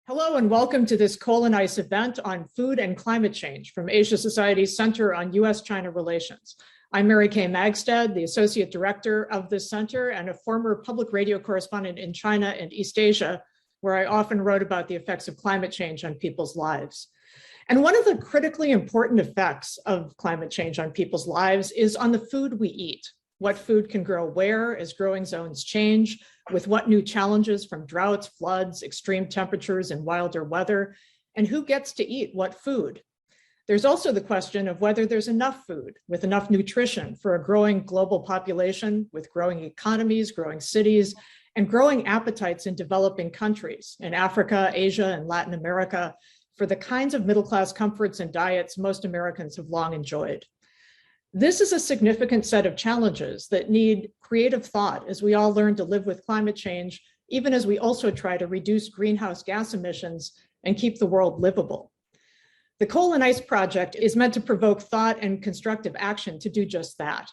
Hello and welcome to this Coal and Ice event on food and climate change from Asia Society's Center on U.S. China Relations. I'm Kay Magistad, the Associate Director of this center and a former public radio correspondent in China and East Asia, where I often wrote about the effects of climate change on people's lives. And one of the critically important effects of climate change on people's lives is on the food we eat. What food can grow where as growing zones change, with what new challenges from droughts, floods, extreme temperatures, and wilder weather, and who gets to eat what food. There's also the question of whether there's enough food with enough nutrition for a growing global population, with growing economies, growing cities, and growing appetites in developing countries in Africa, Asia, and Latin America for the kinds of middle-class comforts and diets most Americans have long enjoyed. This is a significant set of challenges that need creative thought as we all learn to live with climate change, even as we also try to reduce greenhouse gas emissions and keep the world livable. The Coal and Ice Project is meant to provoke thought and constructive action to do just that.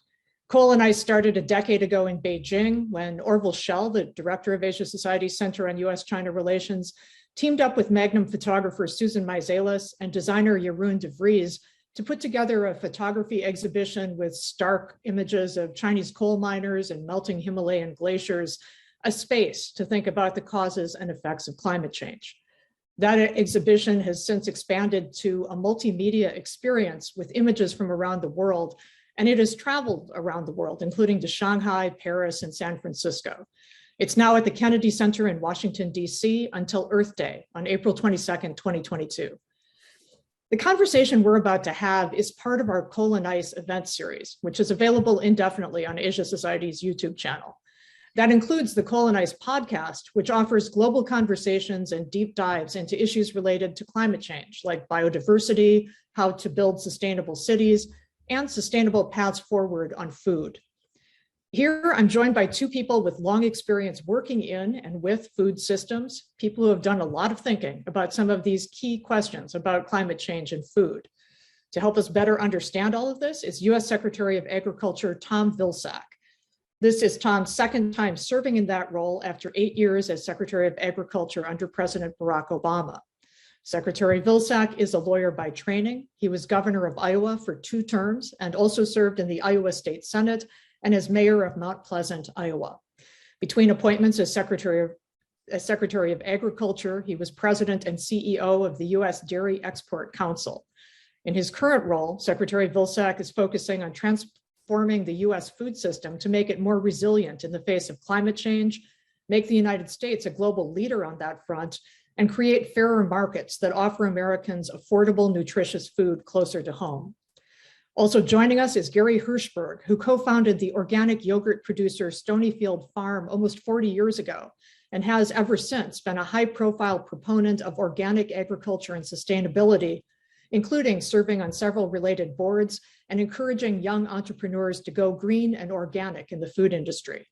Coal and Ice started a decade ago in Beijing when Orville Schell, the director of Asia Society's Center on U.S. China Relations, teamed up with Magnum photographer Susan Meiselas and designer Jeroen de Vries to put together a photography exhibition with stark images of Chinese coal miners and melting Himalayan glaciers, a space to think about the causes and effects of climate change. That exhibition has since expanded to a multimedia experience with images from around the world, and it has traveled around the world, including to Shanghai, Paris, and San Francisco. It's now at the Kennedy Center in Washington, D.C. until Earth Day on April 22nd, 2022. The conversation we're about to have is part of our Coal and Ice event series, which is available indefinitely on Asia Society's YouTube channel. That includes the Coal and Ice podcast, which offers global conversations and deep dives into issues related to climate change, like biodiversity, how to build sustainable cities, and sustainable paths forward on food. Here, I'm joined by two people with long experience working in and with food systems, people who have done a lot of thinking about some of these key questions about climate change and food. To help us better understand all of this is U.S. Secretary of Agriculture, Tom Vilsack. This is Tom's second time serving in that role after 8 years as Secretary of Agriculture under President Barack Obama. Secretary Vilsack is a lawyer by training. He was governor of Iowa for 2 terms and also served in the Iowa State Senate and as mayor of Mount Pleasant, Iowa. Between appointments as Secretary of Agriculture, he was president and CEO of the U.S. Dairy Export Council. In his current role, Secretary Vilsack is focusing on transforming the U.S. food system to make it more resilient in the face of climate change, make the United States a global leader on that front, and create fairer markets that offer Americans affordable, nutritious food closer to home. Also joining us is Gary Hirshberg, who co-founded the organic yogurt producer Stonyfield Farm almost 40 years ago, and has ever since been a high-profile proponent of organic agriculture and sustainability, including serving on several related boards and encouraging young entrepreneurs to go green and organic in the food industry.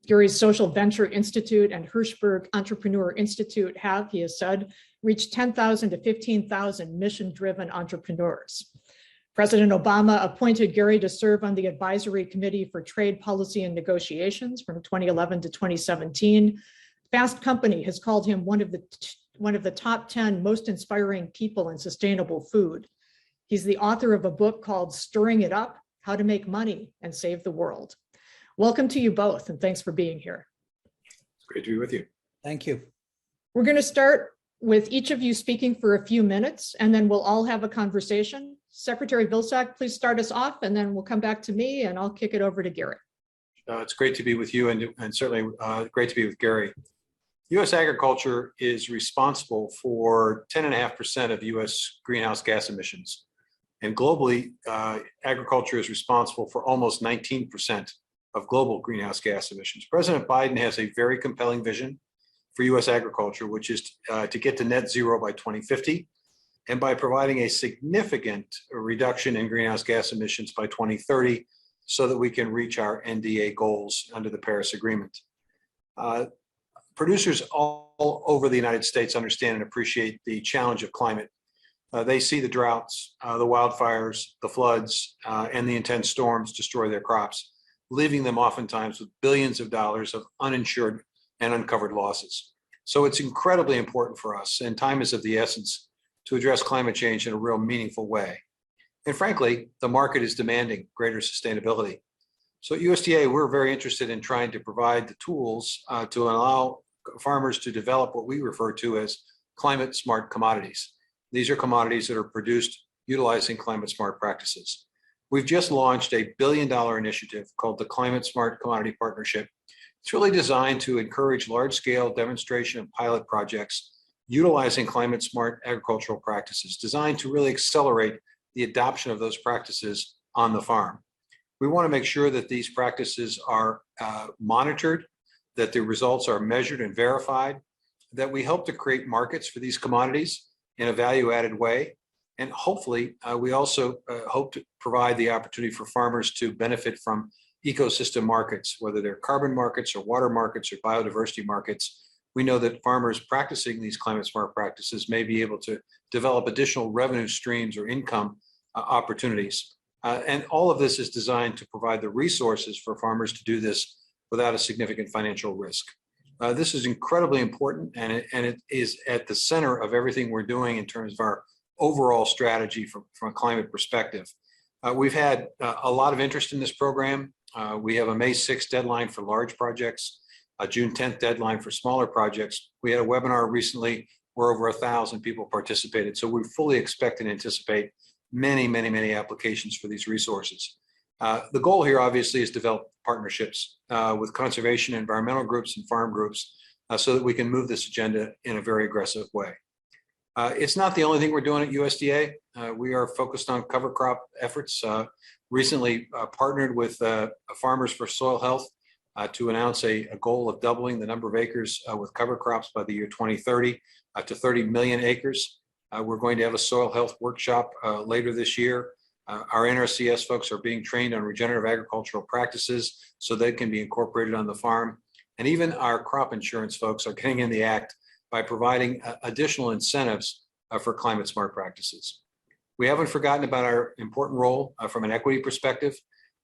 Gary's Social Venture Institute and Hirschberg Entrepreneur Institute have, he has said, reached 10,000 to 15,000 mission-driven entrepreneurs. President Obama appointed Gary to serve on the Advisory Committee for Trade Policy and Negotiations from 2011 to 2017. Fast Company has called him one of the top 10 most inspiring people in sustainable food. He's the author of a book called Stirring It Up: How to Make Money and Save the World. Welcome to you both, and thanks for being here. It's great to be with you. Thank you. We're going to start with each of you speaking for a few minutes, and then we'll all have a conversation. Secretary Vilsack, please start us off, and then we'll come back to me, and I'll kick it over to Gary. It's great to be with you, and certainly great to be with Gary. U.S. agriculture is responsible for 10.5% of U.S. greenhouse gas emissions. And globally, agriculture is responsible for almost 19% of global greenhouse gas emissions. President Biden has a very compelling vision for U.S. agriculture, which is to get to net zero by 2050, and by providing a significant reduction in greenhouse gas emissions by 2030 so that we can reach our NDA goals under the Paris Agreement. Producers all over the United States understand and appreciate the challenge of climate. They see the droughts, the wildfires, the floods, and the intense storms destroy their crops, leaving them oftentimes with billions of dollars of uninsured and uncovered losses. So it's incredibly important for us, and time is of the essence, to address climate change in a real meaningful way. And frankly, the market is demanding greater sustainability. So at USDA, we're very interested in trying to provide the tools to allow farmers to develop what we refer to as climate smart commodities. These are commodities that are produced utilizing climate smart practices. We've just launched a $1 billion initiative called the Climate Smart Commodity Partnership. It's really designed to encourage large-scale demonstration and pilot projects utilizing climate smart agricultural practices, designed to really accelerate the adoption of those practices on the farm. We want to make sure that these practices are monitored, that the results are measured and verified, that we help to create markets for these commodities in a value-added way. And hopefully, we also hope to provide the opportunity for farmers to benefit from ecosystem markets, whether they're carbon markets or water markets or biodiversity markets. We know that farmers practicing these climate smart practices may be able to develop additional revenue streams or income opportunities. And all of this is designed to provide the resources for farmers to do this without a significant financial risk. This is incredibly important, and it is at the center of everything we're doing in terms of our overall strategy from a climate perspective. We've had a lot of interest in this program. We have a May 6th deadline for large projects, a June 10th deadline for smaller projects. We had a webinar recently where over 1,000 people participated. So we fully expect and anticipate many applications for these resources. The goal here obviously is to develop partnerships with conservation, environmental groups, and farm groups so that we can move this agenda in a very aggressive way. It's not the only thing we're doing at USDA. We are focused on cover crop efforts. Recently partnered with Farmers for Soil Health to announce a goal of doubling the number of acres with cover crops by the year 2030 to 30 million acres. We're going to have a soil health workshop later this year. Our NRCS folks are being trained on regenerative agricultural practices so they can be incorporated on the farm. And even our crop insurance folks are getting in the act by providing additional incentives for climate smart practices. We haven't forgotten about our important role from an equity perspective.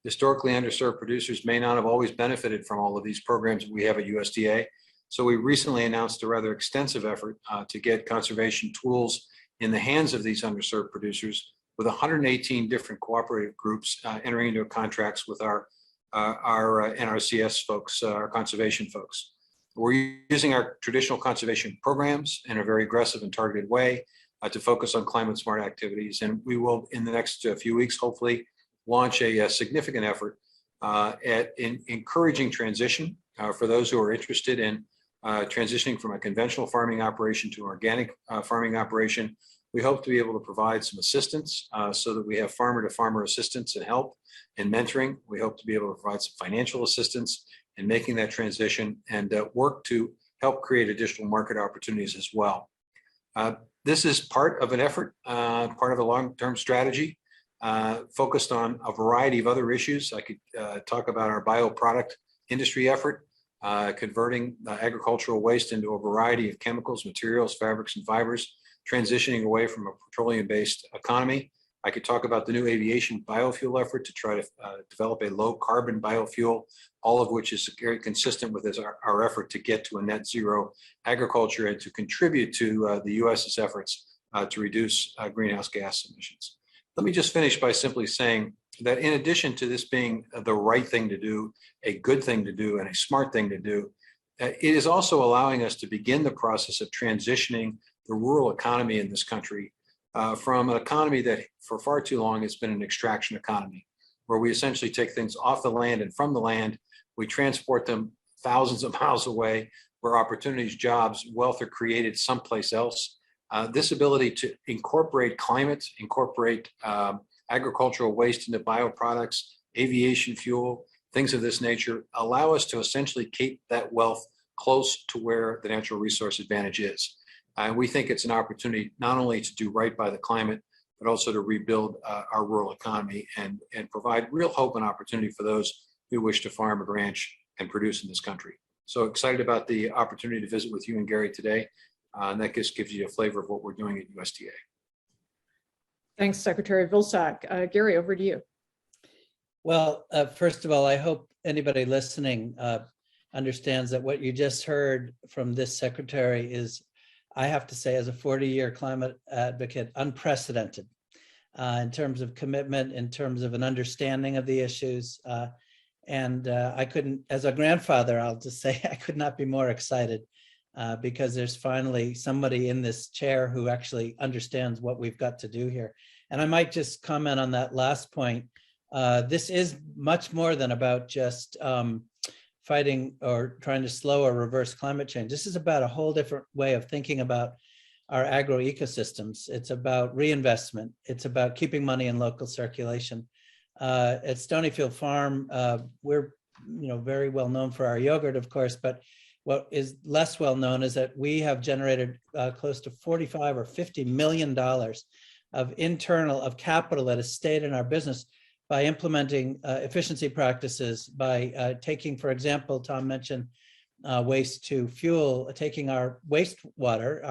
Historically underserved producers may not have always benefited from all of these programs we have at USDA. So we recently announced a rather extensive effort to get conservation tools in the hands of these underserved producers, with 118 different cooperative groups entering into contracts with our NRCS folks, our conservation folks. We're using our traditional conservation programs in a very aggressive and targeted way to focus on climate smart activities. And we will, in the next few weeks, hopefully launch a significant effort in encouraging transition for those who are interested in transitioning from a conventional farming operation to an organic farming operation. We hope to be able to provide some assistance so that we have farmer-to-farmer assistance and help and mentoring. We hope to be able to provide some financial assistance in making that transition and work to help create additional market opportunities as well. This is part of an effort, part of a long-term strategy focused on a variety of other issues. I could talk about our bioproduct industry effort, converting agricultural waste into a variety of chemicals, materials, fabrics, and fibers, transitioning away from a petroleum-based economy. I could talk about the new aviation biofuel effort to try to develop a low carbon biofuel, all of which is very consistent with our effort to get to a net zero agriculture and to contribute to the US's efforts to reduce greenhouse gas emissions. Let me just finish by simply saying that in addition to this being the right thing to do, a good thing to do, and a smart thing to do, it is also allowing us to begin the process of transitioning the rural economy in this country from an economy that for far too long has been an extraction economy, where we essentially take things off the land and from the land, we transport them thousands of miles away, where opportunities, jobs, wealth are created someplace else. This ability to incorporate climate, incorporate agricultural waste into bioproducts, aviation fuel, things of this nature, allow us to essentially keep that wealth close to where the natural resource advantage is. And we think it's an opportunity not only to do right by the climate, but also to rebuild our rural economy and provide real hope and opportunity for those who wish to farm and ranch and produce in this country. So excited about the opportunity to visit with you and Gary today. And that just gives you a flavor of what we're doing at USDA. Thanks, Secretary Vilsack. Gary, over to you. Well, first of all, I hope anybody listening understands that what you just heard from this secretary is, I have to say, as a 40-year climate advocate, unprecedented in terms of commitment, in terms of an understanding of the issues. And I couldn't, as a grandfather, I'll just say I could not be more excited because there's finally somebody in this chair who actually understands what we've got to do here. And I might just comment on that last point. This is much more than about just fighting or trying to slow or reverse climate change. This is about a whole different way of thinking about our agro ecosystems. It's about reinvestment. It's about keeping money in local circulation. At Stonyfield Farm, we're very well known for our yogurt, of course, but what is less well known is that we have generated close to $45 or $50 million of capital that has stayed in our business by implementing efficiency practices, by taking, for example, Tom mentioned waste to fuel, taking our wastewater,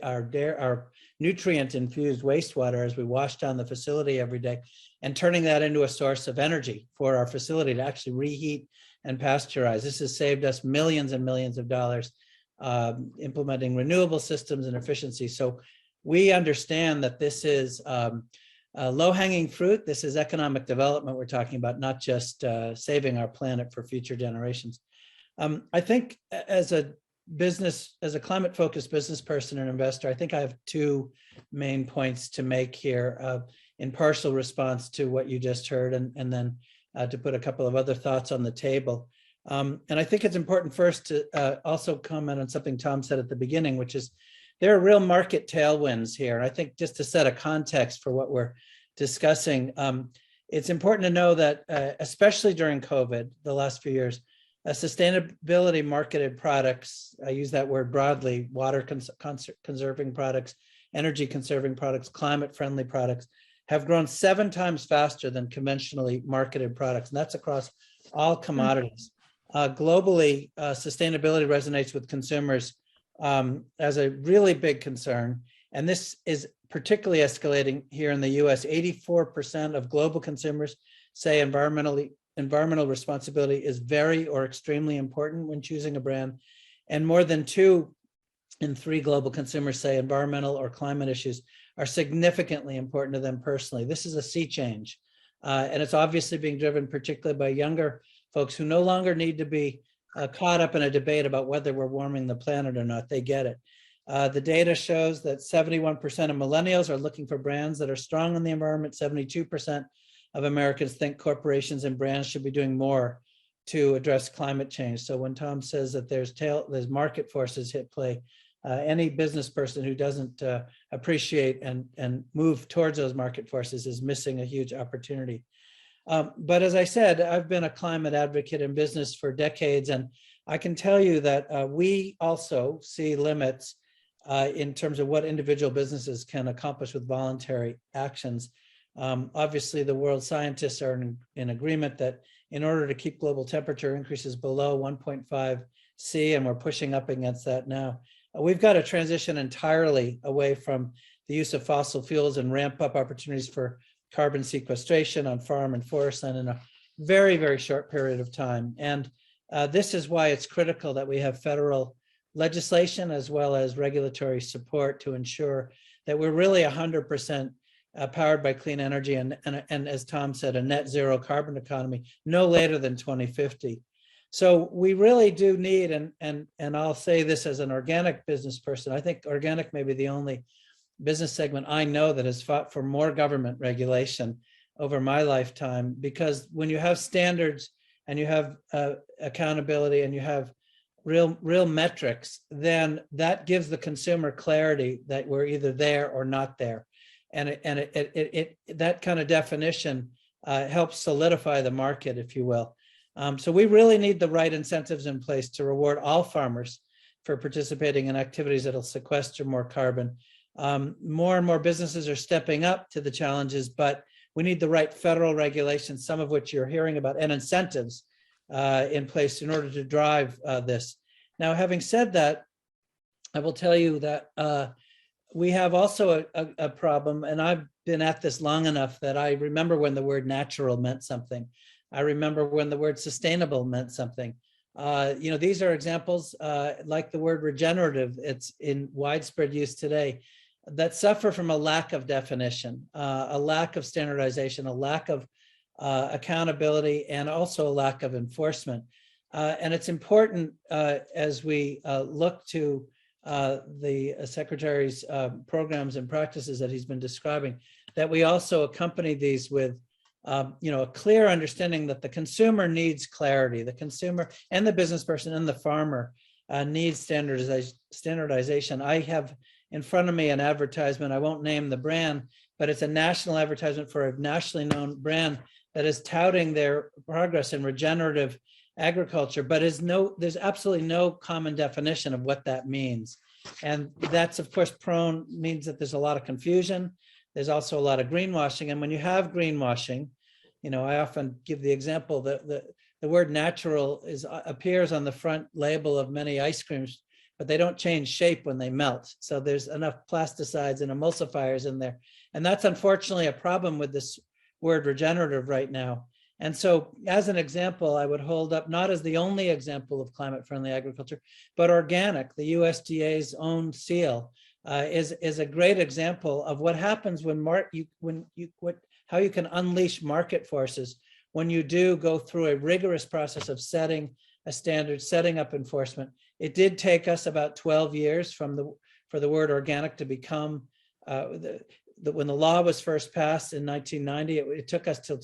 our nutrient-infused wastewater as we wash down the facility every day, and turning that into a source of energy for our facility to actually reheat and pasteurize. This has saved us millions and millions of dollars implementing renewable systems and efficiency. So we understand that this is low-hanging fruit. This is economic development we're talking about, not just saving our planet for future generations. I think as a climate-focused business person and investor, I think I have two main points to make here in partial response to what you just heard, and then to put a couple of other thoughts on the table. And I think it's important first to also comment on something Tom said at the beginning, which is there are real market tailwinds here. And I think just to set a context for what we're discussing, it's important to know that especially during COVID, the last few years, sustainability marketed products, I use that word broadly, water conserving products, energy conserving products, climate friendly products, have grown 7 times faster than conventionally marketed products. And that's across all commodities. Globally, sustainability resonates with consumers as a really big concern. And this is particularly escalating here in the US. 84% of global consumers say environmental responsibility is very or extremely important when choosing a brand. And more than 2 in 3 global consumers say environmental or climate issues are significantly important to them personally. This is a sea change. And it's obviously being driven particularly by younger folks who no longer need to be caught up in a debate about whether we're warming the planet or not. They get it. The data shows that 71% of millennials are looking for brands that are strong on the environment. 72% of Americans think corporations and brands should be doing more to address climate change. So when Tom says that there's market forces at play, any business person who doesn't appreciate and move towards those market forces is missing a huge opportunity. But as I said, I've been a climate advocate in business for decades, and I can tell you that we also see limits in terms of what individual businesses can accomplish with voluntary actions. Obviously, the world scientists are in agreement that in order to keep global temperature increases below 1.5 C, and we're pushing up against that now, we've got to transition entirely away from the use of fossil fuels and ramp up opportunities for carbon sequestration on farm and forest land in a very, very short period of time. And this is why it's critical that we have federal legislation as well as regulatory support to ensure that we're really 100% powered by clean energy and as Tom said, a net zero carbon economy no later than 2050. So we really do need, and I'll say this as an organic business person, I think organic may be the only business segment I know that has fought for more government regulation over my lifetime, because when you have standards and you have accountability and you have real metrics, then that gives the consumer clarity that we're either there or not there. And that kind of definition helps solidify the market, if you will. So we really need the right incentives in place to reward all farmers for participating in activities that'll sequester more carbon. More and more businesses are stepping up to the challenges, but we need the right federal regulations, some of which you're hearing about, and incentives in place in order to drive this. Now, having said that, I will tell you that we have also a problem, and I've been at this long enough that I remember when the word natural meant something. I remember when the word sustainable meant something. These are examples like the word regenerative. It's in widespread use today, that suffer from a lack of definition, a lack of standardization, a lack of accountability, and also a lack of enforcement. And it's important as we look to the Secretary's programs and practices that he's been describing, that we also accompany these with a clear understanding that the consumer needs clarity. The consumer and the business person and the farmer needs standardization. I have in front of me an advertisement. I won't name the brand, but it's a national advertisement for a nationally known brand that is touting their progress in regenerative agriculture, but there's absolutely no common definition of what that means. And that's, of course, means that there's a lot of confusion. There's also a lot of greenwashing. And when you have greenwashing, I often give the example that the word natural appears on the front label of many ice creams, but they don't change shape when they melt. So there's enough plasticides and emulsifiers in there. And that's unfortunately a problem with this word regenerative right now. And so as an example, I would hold up, not as the only example of climate-friendly agriculture, but organic, the USDA's own seal, is a great example of what happens how you can unleash market forces when you do go through a rigorous process of setting a standard, setting up enforcement. It did take us about 12 years for the word organic to become, when the law was first passed in 1990, it took us till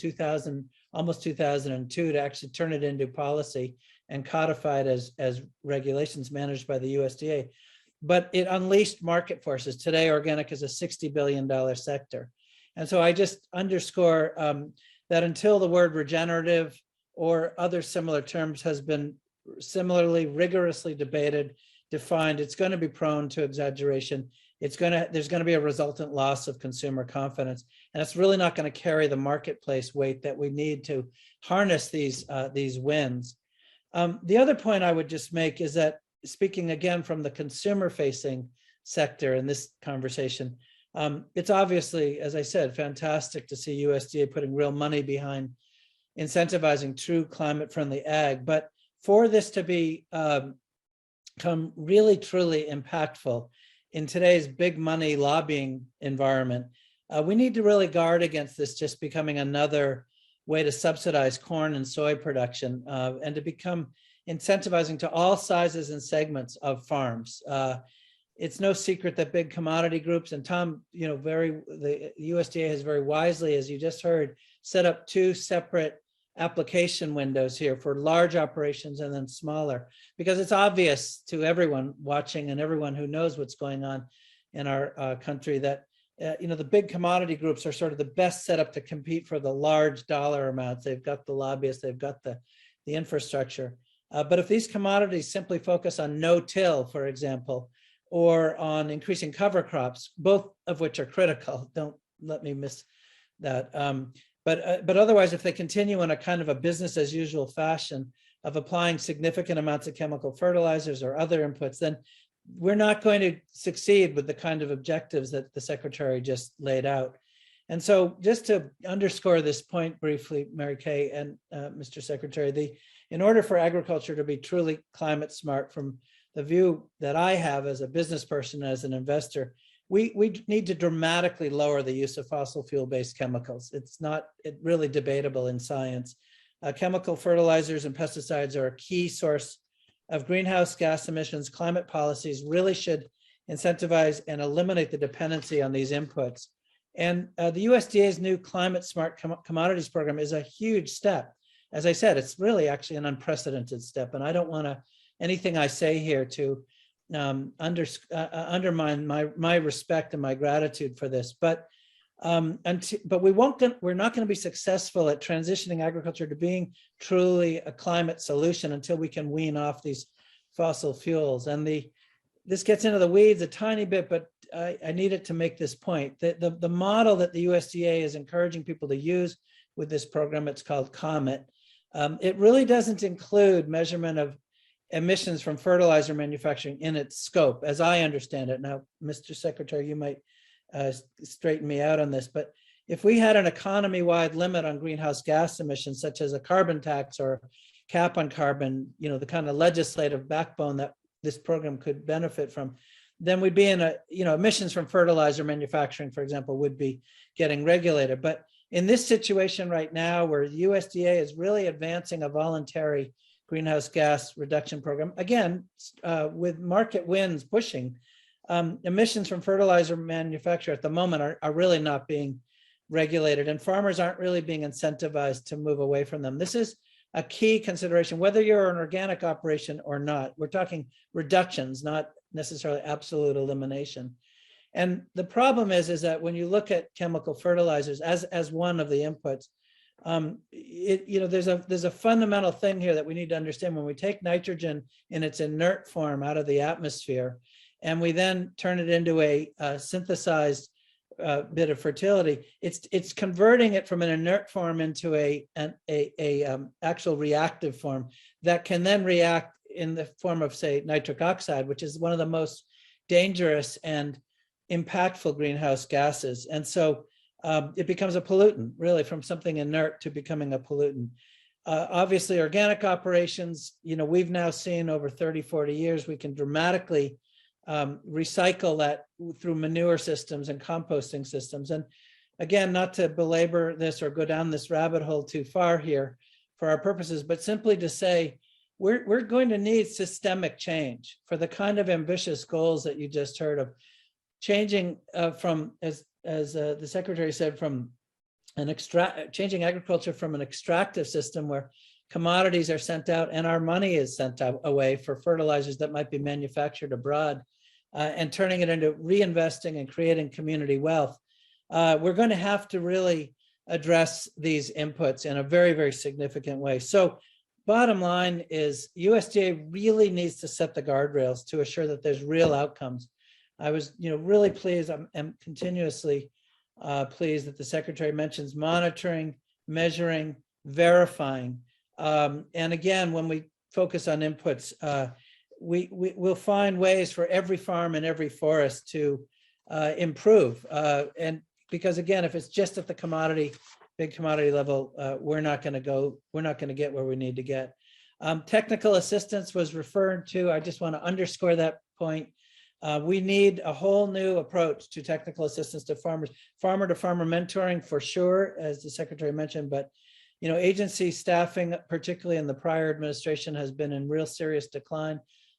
almost 2002 to actually turn it into policy and codify it as regulations managed by the USDA. But it unleashed market forces. Today, organic is a $60 billion sector. And so I just underscore that until the word regenerative or other similar terms has been similarly rigorously debated, defined, it's going to be prone to exaggeration. There's going to be a resultant loss of consumer confidence, and it's really not going to carry the marketplace weight that we need to harness these wins. The other point I would just make is that, speaking again from the consumer-facing sector in this conversation, it's obviously, as I said, fantastic to see USDA putting real money behind incentivizing true climate-friendly ag. But for this to become really, truly impactful in today's big money lobbying environment, we need to really guard against this just becoming another way to subsidize corn and soy production, and to become incentivizing to all sizes and segments of farms. It's no secret that big commodity groups, and Tom, the USDA has very wisely, as you just heard, set up two separate application windows here for large operations and then smaller, because it's obvious to everyone watching and everyone who knows what's going on in our country that the big commodity groups are sort of the best set up to compete for the large dollar amounts. They've got the lobbyists, they've got the infrastructure. But if these commodities simply focus on no-till, for example, or on increasing cover crops, both of which are critical, don't let me miss that. But otherwise, if they continue in a kind of a business as usual fashion of applying significant amounts of chemical fertilizers or other inputs, then we're not going to succeed with the kind of objectives that the Secretary just laid out. And so just to underscore this point briefly, Mary Kay and Mr. Secretary, in order for agriculture to be truly climate smart, from the view that I have as a business person, as an investor, we need to dramatically lower the use of fossil fuel-based chemicals. It's not really debatable in science. Chemical fertilizers and pesticides are a key source of greenhouse gas emissions. Climate policies really should incentivize and eliminate the dependency on these inputs. And the USDA's new Climate Smart Commodities program is a huge step. As I said, it's really actually an unprecedented step, and I don't want anything I say here to undermine my respect and my gratitude for this. But we're not going to be successful at transitioning agriculture to being truly a climate solution until we can wean off these fossil fuels. And this gets into the weeds a tiny bit, but I needed to make this point. The model that the USDA is encouraging people to use with this program, it's called COMET. It really doesn't include measurement of emissions from fertilizer manufacturing in its scope, as I understand it. Now, Mr. Secretary, you might straighten me out on this, but if we had an economy-wide limit on greenhouse gas emissions, such as a carbon tax or cap on carbon, the kind of legislative backbone that this program could benefit from, then we'd be in emissions from fertilizer manufacturing, for example, would be getting regulated. But in this situation right now, where the USDA is really advancing a voluntary greenhouse gas reduction program, again, with market winds pushing, emissions from fertilizer manufacture at the moment are really not being regulated, and farmers aren't really being incentivized to move away from them. This is a key consideration, whether you're an organic operation or not. We're talking reductions, not necessarily absolute elimination. And the problem is that when you look at chemical fertilizers as one of the inputs, there's a fundamental thing here that we need to understand. When we take nitrogen in its inert form out of the atmosphere, and we then turn it into a synthesized bit of fertility, it's converting it from an inert form into an actual reactive form that can then react in the form of, say, nitric oxide, which is one of the most dangerous and impactful greenhouse gases. And so it becomes a pollutant, really, from something inert to becoming a pollutant. Obviously, organic operations, we've now seen over 30, 40 years, we can dramatically recycle that through manure systems and composting systems. And again, not to belabor this or go down this rabbit hole too far here for our purposes, but simply to say, we're going to need systemic change for the kind of ambitious goals that you just heard of, changing from, as the secretary said, from changing agriculture from an extractive system where commodities are sent out and our money is sent away for fertilizers that might be manufactured abroad, and turning it into reinvesting and creating community wealth. We're going to have to really address these inputs in a very, very significant way. So bottom line is USDA really needs to set the guardrails to assure that there's real outcomes. I was really pleased, I'm continuously pleased that the secretary mentions monitoring, measuring, verifying. And again, when we focus on inputs, we'll find ways for every farm and every forest to improve. And because again, if it's just at the big commodity level, we're not going to get where we need to get. Technical assistance was referred to. I just want to underscore that point. We need a whole new approach to technical assistance to farmers, farmer-to-farmer mentoring for sure, as the secretary mentioned, but agency staffing, particularly in the prior administration, has been in real serious decline.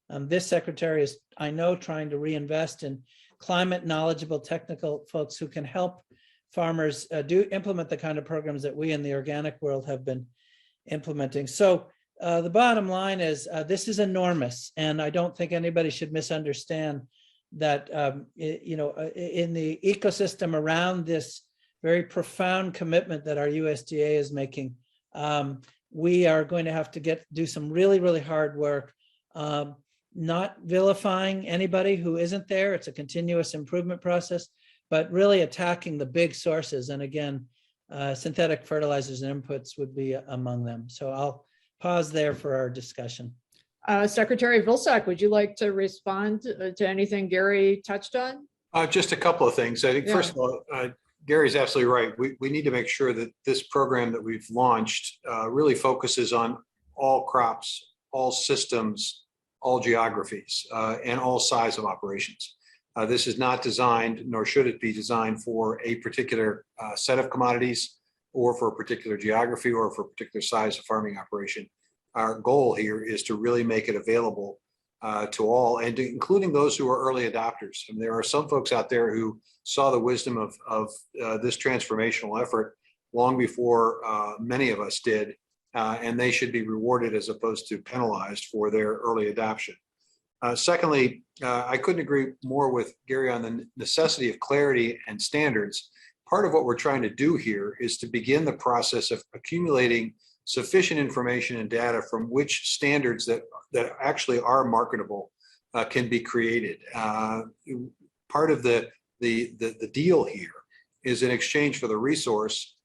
This secretary is, I know, trying to reinvest in climate knowledgeable technical folks who can help farmers implement the kind of programs that we in the organic world have been implementing. So the bottom line is this is enormous, and I don't think anybody should misunderstand that in the ecosystem around this very profound commitment that our USDA is making, we are going to have to do some really, really hard work, not vilifying anybody who isn't there. It's a continuous improvement process, but really attacking the big sources. And again, synthetic fertilizers and inputs would be among them. So I'll pause there for our discussion. Secretary Vilsack, would you like to respond to anything Gary touched on? Just a couple of things. I think, first of all, Gary's absolutely right. We need to make sure that this program that we've launched really focuses on all crops, all systems, all geographies, and all size of operations. This is not designed, nor should it be designed, for a particular set of commodities or for a particular geography or for a particular size of farming operation. Our goal here is to really make it available to all, and including those who are early adopters. And there are some folks out there who saw the wisdom of this transformational effort long before many of us did, and they should be rewarded as opposed to penalized for their early adoption. Secondly, I couldn't agree more with Gary on the necessity of clarity and standards. Part of what we're trying to do here is to begin the process of accumulating sufficient information and data from which standards that actually are marketable can be created. Part of the deal here is, in exchange for the resource,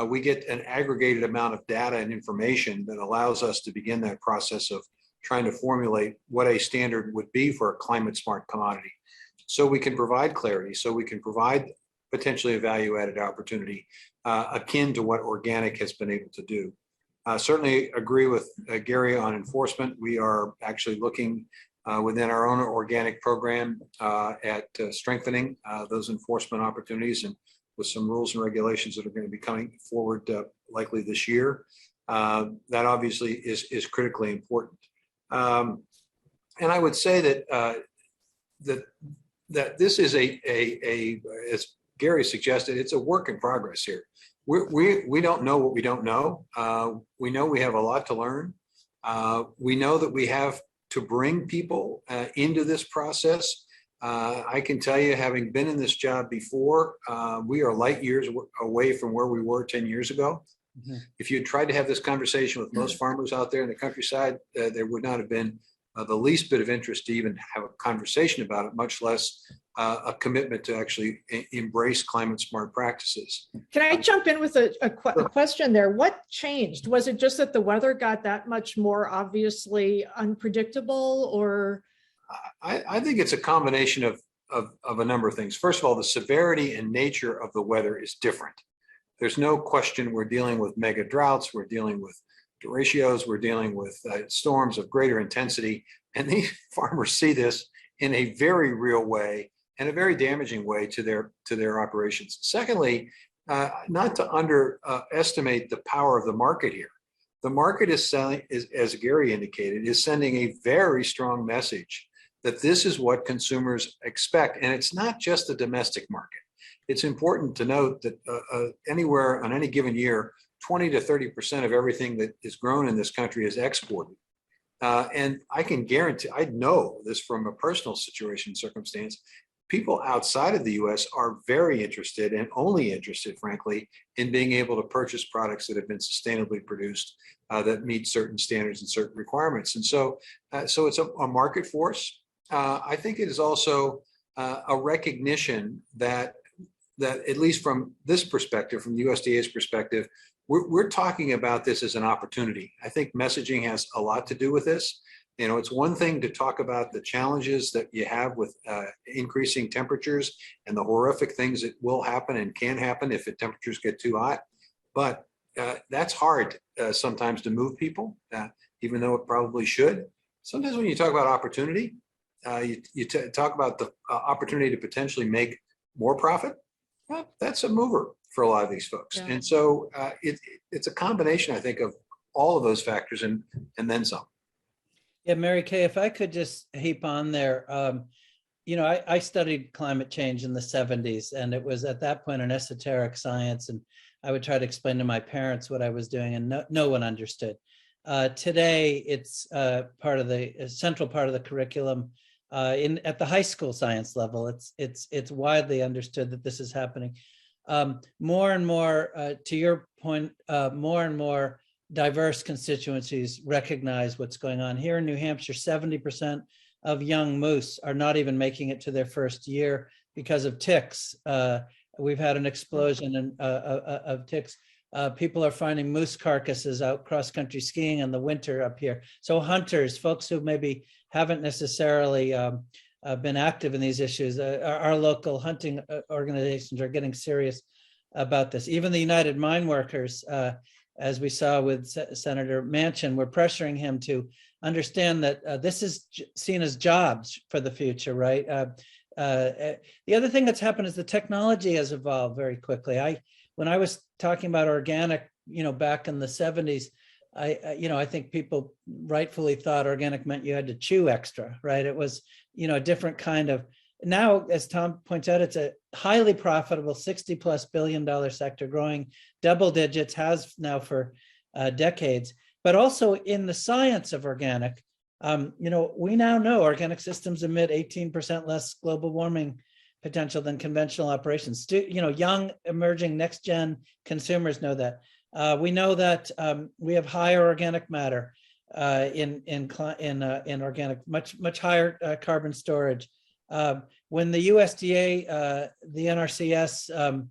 we get an aggregated amount of data and information that allows us to begin that process of trying to formulate what a standard would be for a climate smart commodity. So we can provide clarity, so we can provide potentially a value added opportunity akin to what organic has been able to do. Certainly agree with Gary on enforcement. We are actually looking within our own organic program at strengthening those enforcement opportunities, and with some rules and regulations that are going to be coming forward likely this year. That obviously is critically important. And I would say that that this is as Gary suggested, it's a work in progress here. We don't know what we don't know. We know we have a lot to learn. We know that we have to bring people into this process. I can tell you, having been in this job before, we are light years away from where we were 10 years ago. Mm-hmm. If you had tried to have this conversation with most farmers out there in the countryside, there would not have been the least bit of interest to even have a conversation about it, much less a commitment to actually embrace climate smart practices. Can I jump in with a question there? What changed? Was it just that the weather got that much more obviously unpredictable, or? I think it's a combination of a number of things. First of all, the severity and nature of the weather is different. There's no question we're dealing with mega droughts, we're dealing with derechos, we're dealing with storms of greater intensity, and these farmers see this in a very real way and a very damaging way to their operations. Secondly, not to underestimate the power of the market here. The market is selling, as Gary indicated, is sending a very strong message that this is what consumers expect. And it's not just the domestic market. It's important to note that anywhere on any given year, 20 to 30% of everything that is grown in this country is exported. And I can guarantee, I know this from a personal situation circumstance, people outside of the US are very interested, and only interested, frankly, in being able to purchase products that have been sustainably produced that meet certain standards and certain requirements. And so it's a market force. I think it is also a recognition that at least from this perspective, from the USDA's perspective, we're talking about this as an opportunity. I think messaging has a lot to do with this. You know, it's one thing to talk about the challenges that you have with increasing temperatures and the horrific things that will happen and can happen if the temperatures get too hot. But that's hard sometimes to move people, even though it probably should. Sometimes when you talk about opportunity, you talk about the opportunity to potentially make more profit. Well, that's a mover for a lot of these folks. Yeah. And so it's a combination, I think, of all of those factors and then some. Yeah, Mary Kay, if I could just heap on there, you know, I studied climate change in the 70s, and it was at that point an esoteric science, and I would try to explain to my parents what I was doing, and no one understood. Today, it's part of the central part of the curriculum at the high school science level. It's widely understood that this is happening. More and more, to your point, more and more diverse constituencies recognize what's going on. Here in New Hampshire, 70% of young moose are not even making it to their first year because of ticks. We've had an explosion of ticks. People are finding moose carcasses out cross-country skiing in the winter up here. So hunters, folks who maybe haven't necessarily been active in these issues, our local hunting organizations are getting serious about this. Even the United Mine Workers, as we saw with Senator Manchin, we're pressuring him to understand that this is seen as jobs for the future, right? The other thing that's happened is the technology has evolved very quickly. When I was talking about organic, you know, back in the 70s, I think people rightfully thought organic meant you had to chew extra, right? It was, you know, a different kind of. Now, as Tom points out, it's a highly profitable $60+ billion sector, growing double digits, has now for decades. But also in the science of organic, you know, we now know organic systems emit 18% less global warming potential than conventional operations. You know, young, emerging, next-gen consumers know that. We know that we have higher organic matter in organic, much higher carbon storage. When the USDA, the NRCS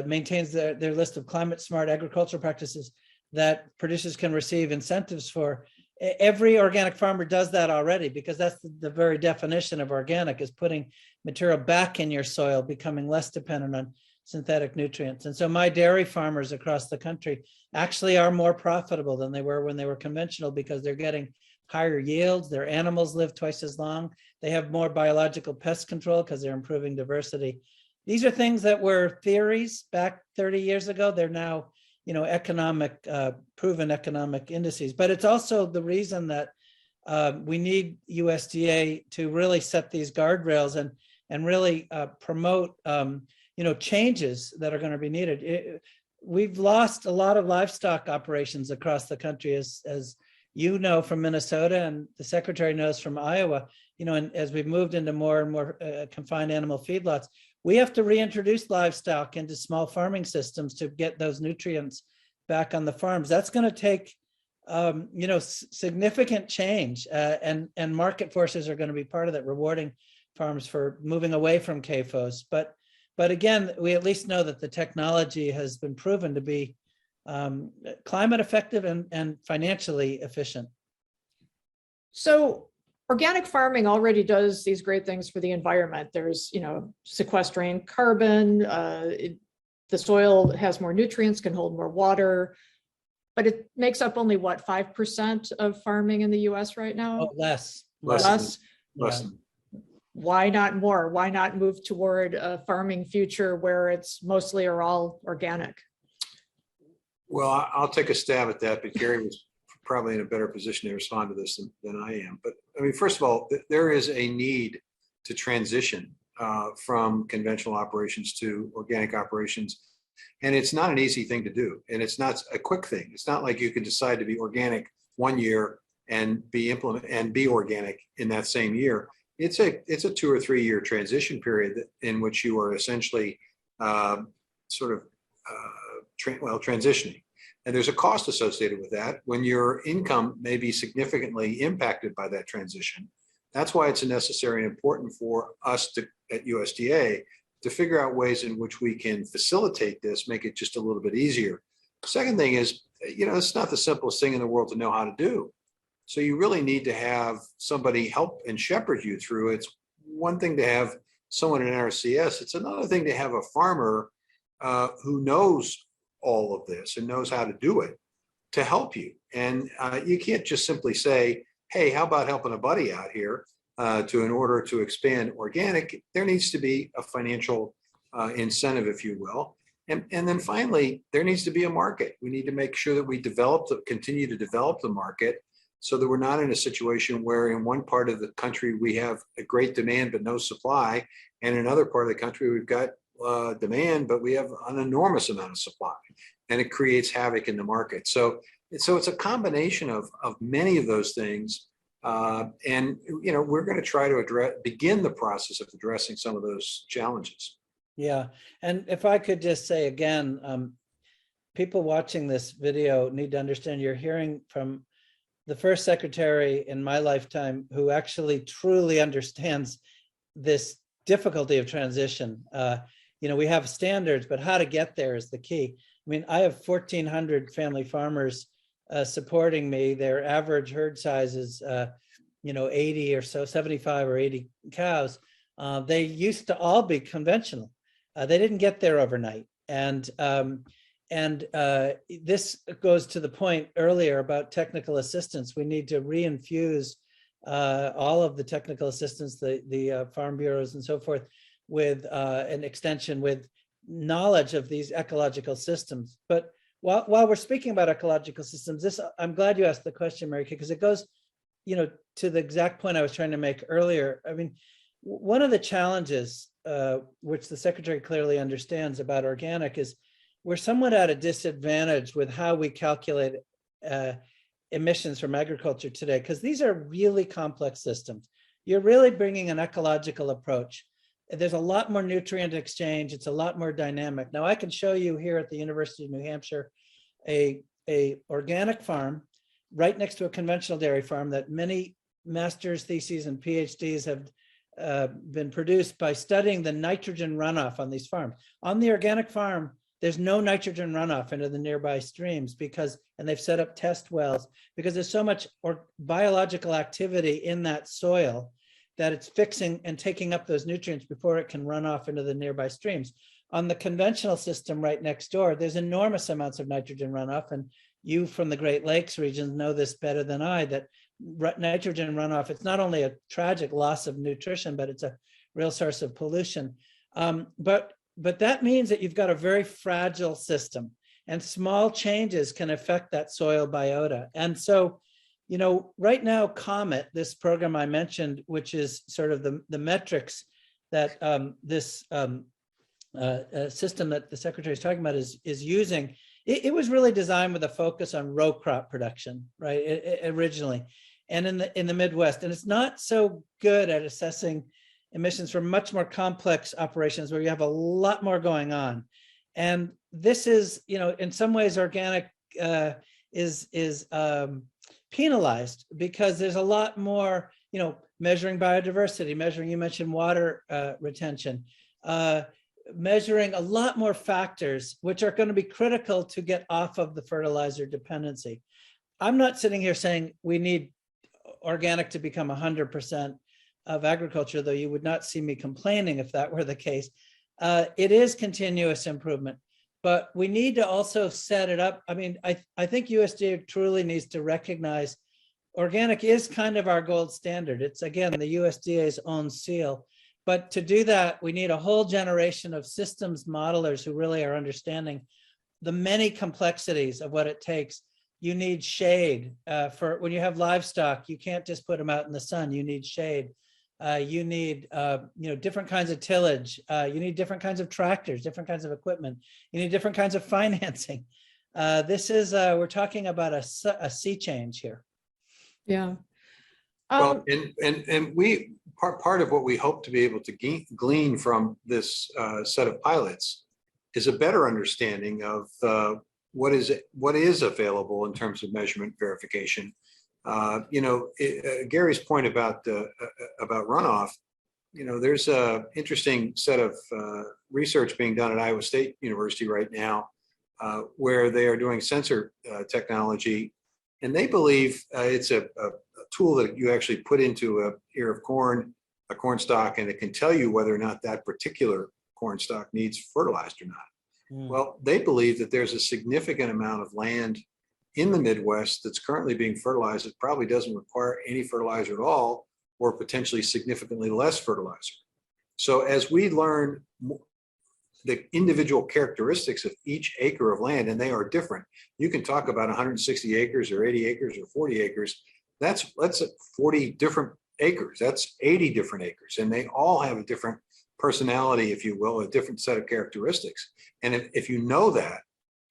maintains their list of climate smart agricultural practices that producers can receive incentives for, every organic farmer does that already, because that's the very definition of organic, is putting material back in your soil, becoming less dependent synthetic nutrients. And so my dairy farmers across the country actually are more profitable than they were when they were conventional, because they're getting higher yields. Their animals live twice as long. They have more biological pest control because they're improving diversity. These are things that were theories back 30 years ago. They're now, economic, proven economic indices. But it's also the reason that we need USDA to really set these guardrails and really promote, changes that are going to be needed. We've lost a lot of livestock operations across the country, as you know from Minnesota, and the secretary knows from Iowa. And as we've moved into more and more confined animal feedlots, we have to reintroduce livestock into small farming systems to get those nutrients back on the farms. That's going to take, significant change, and market forces are going to be part of that, rewarding farms for moving away from CAFOs. But again, we at least know that the technology has been proven to be climate effective and financially efficient. So organic farming already does these great things for the environment. There's, sequestering carbon, the soil has more nutrients, can hold more water, but it makes up only what, 5% of farming in the US right now? Oh, less. Less. Why not more? Why not move toward a farming future where it's mostly or all organic? Well, I'll take a stab at that, but Gary was probably in a better position to respond to this than I am. But I mean, first of all, there is a need to transition from conventional operations to organic operations. And it's not an easy thing to do. And it's not a quick thing. It's not like you can decide to be organic one year and be organic in that same year. It's a 2 or 3 year transition period in which you are essentially transitioning. And there's a cost associated with that when your income may be significantly impacted by that transition. That's why it's necessary and important for us at USDA to figure out ways in which we can facilitate this, make it just a little bit easier. Second thing is, it's not the simplest thing in the world to know how to do. So you really need to have somebody help and shepherd you through it. It's one thing to have someone in NRCS. It's another thing to have a farmer who knows all of this and knows how to do it to help you. And you can't just simply say, hey, how about helping a buddy out here in order to expand organic? There needs to be a financial incentive, if you will. And then finally, there needs to be a market. We need to make sure that we continue to develop the market so that we're not in a situation where in one part of the country we have a great demand but no supply, and in another part of the country we've got demand but we have an enormous amount of supply, and it creates havoc in the market. So it's a combination of many of those things, and we're going to try to begin the process of addressing some of those challenges. Yeah, and if I could just say again, people watching this video need to understand you're hearing from the first secretary in my lifetime who actually truly understands this difficulty of transition. We have standards, but how to get there is the key. I mean, I have 1,400 family farmers supporting me. Their average herd size is, 80 or so, 75 or 80 cows. They used to all be conventional. They didn't get there overnight. And this goes to the point earlier about technical assistance. We need to reinfuse all of the technical assistance, the farm bureaus and so forth, with an extension with knowledge of these ecological systems. But while we're speaking about ecological systems, I'm glad you asked the question, Mary Kay, because it goes, to the exact point I was trying to make earlier. I mean, one of the challenges, which the secretary clearly understands about organic, is we're somewhat at a disadvantage with how we calculate emissions from agriculture today, because these are really complex systems. You're really bringing an ecological approach. There's a lot more nutrient exchange. It's a lot more dynamic. Now, I can show you here at the University of New Hampshire a organic farm right next to a conventional dairy farm that many master's theses and PhDs have been produced by studying the nitrogen runoff on these farms. On the organic farm, there's no nitrogen runoff into the nearby streams and they've set up test wells because there's so much biological activity in that soil that it's fixing and taking up those nutrients before it can run off into the nearby streams. On the conventional system right next door, there's enormous amounts of nitrogen runoff. And you from the Great Lakes region know this better than I, that nitrogen runoff, it's not only a tragic loss of nutrition, but it's a real source of pollution. But that means that you've got a very fragile system, and small changes can affect that soil biota. And so, you know, right now, COMET, this program I mentioned, which is sort of the metrics that this system that the secretary is talking about is using, it was really designed with a focus on row crop production, right, originally, and in the Midwest. And it's not so good at assessing emissions from much more complex operations where you have a lot more going on. And this is, you know, in some ways organic is penalized because there's a lot more, you know, measuring biodiversity, measuring, you mentioned water retention, measuring a lot more factors, which are going to be critical to get off of the fertilizer dependency. I'm not sitting here saying we need organic to become 100% of agriculture, though you would not see me complaining if that were the case. It is continuous improvement, but we need to also set it up. I mean, I think USDA truly needs to recognize organic is kind of our gold standard. It's, again, the USDA's own seal. But to do that, we need a whole generation of systems modelers who really are understanding the many complexities of what it takes. You need shade for when you have livestock. You can't just put them out in the sun. You need shade. You need you know, different kinds of tillage. You need different kinds of tractors, different kinds of equipment. You need different kinds of financing. This is we're talking about a sea change here. Yeah. Well, and we part of what we hope to be able to glean from this set of pilots is a better understanding of what is available in terms of measurement verification. You know, Gary's point about runoff, you know, there's a interesting set of research being done at Iowa State University right now, where they are doing sensor technology, and they believe it's a tool that you actually put into a ear of corn, a corn stalk, and it can tell you whether or not that particular corn stalk needs fertilized or not. Well, they believe that there's a significant amount of land in the Midwest that's currently being fertilized that probably doesn't require any fertilizer at all, or potentially significantly less fertilizer. So as we learn the individual characteristics of each acre of land, and they are different, you can talk about 160 acres or 80 acres or 40 acres. That's 40 different acres. That's 80 different acres, and they all have a different personality, if you will, a different set of characteristics. And if you know that,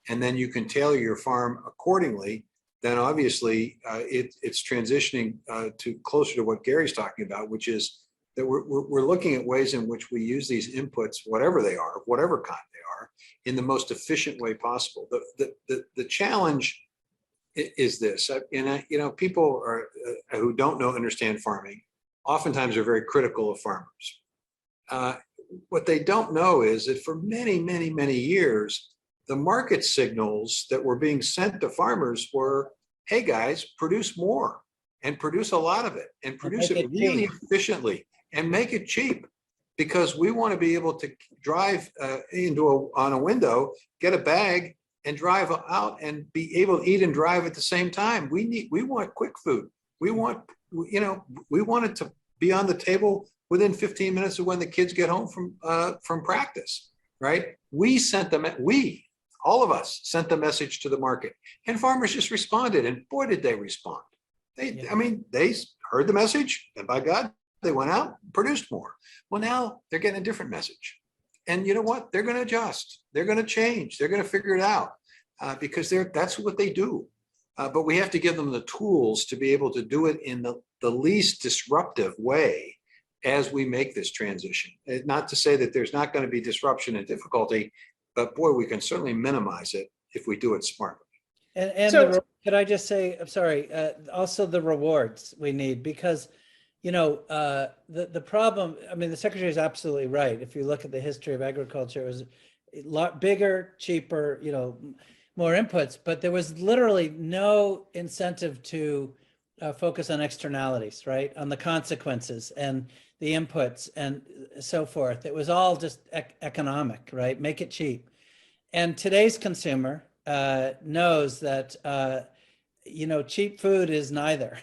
and then you can tailor your farm accordingly, then obviously it's transitioning to closer to what Gary's talking about, which is that we're looking at ways in which we use these inputs, whatever they are, whatever kind they are, in the most efficient way possible. The challenge is this, and you know, people who don't understand farming oftentimes are very critical of farmers. What they don't know is that for many, many, many years, the market signals that were being sent to farmers were, hey guys, produce more and produce a lot of it and produce it really efficiently and make it cheap, because we want to be able to drive on a window, get a bag and drive out and be able to eat and drive at the same time. We want quick food. We want, you know, we want it to be on the table within 15 minutes of when the kids get home from practice, right? All of us sent the message to the market, and farmers just responded, and boy, did they respond. I mean, they heard the message, and by God, they went out and produced more. Well, now they're getting a different message. And you know what? They're going to adjust. They're going to change. They're going to figure it out because that's what they do. But we have to give them the tools to be able to do it in the least disruptive way as we make this transition. Not to say that there's not going to be disruption and difficulty, but boy, we can certainly minimize it if we do it smartly. And so, could I just say, I'm sorry, also the rewards we need, because, you know, the problem, I mean, the secretary is absolutely right. If you look at the history of agriculture, it was a lot bigger, cheaper, you know, more inputs, but there was literally no incentive to focus on externalities, right? On the consequences and the inputs and so forth. It was all just economic, right? Make it cheap. And today's consumer knows that cheap food is neither.